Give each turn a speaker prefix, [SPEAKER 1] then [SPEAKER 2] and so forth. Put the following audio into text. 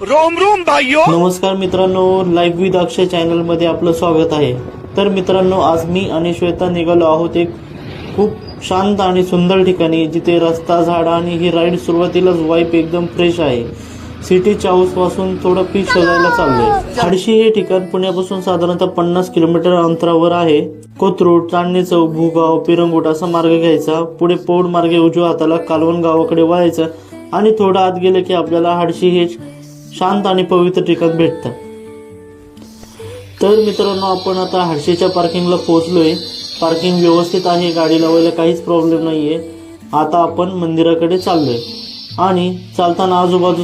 [SPEAKER 1] Rome Rome भाइयों।
[SPEAKER 2] नमस्कार मित्रांनो, लाईव्ह विथ अक्षय चॅनल मध्ये आपलं स्वागत आहे। तर मित्रांनो, आज मी आणि श्वेता निघालो आहोत एक खूप शांत आणि सुंदर ठिकाणी, जिथे रस्ता, झाड आणि ही राईड सुरुवातीलाच वाईब एकदम फ्रेश आहे। सिटीच्या हाऊस पासून थोडं पीस शोधायला चाललोय। हडशी हे ठिकाण पुण्यापासून साधारणतः 50 किलोमीटर अंतरावर आहे। कोथरूड, चांदणी चौक, भूगाव, पिरंगुट असा मार्ग घ्यायचा। पुढे पौड मार्गे उजव्या हाताला कालवण गावाकडे वळायचं आणि थोडं आत गेले की आपल्याला हडशी हे शांत आणि पवित्र ठिकाण भेटतं। तर मित्रांनो, आपण आता हडशीच्या पार्किंगला पोहोचलोय। पार्किंग व्यवस्थित आहे, गाडी लावायला काहीच प्रॉब्लेम नाहीये। आता आपण मंदिराकडे चाललोय आणि चालताना आजूबाजू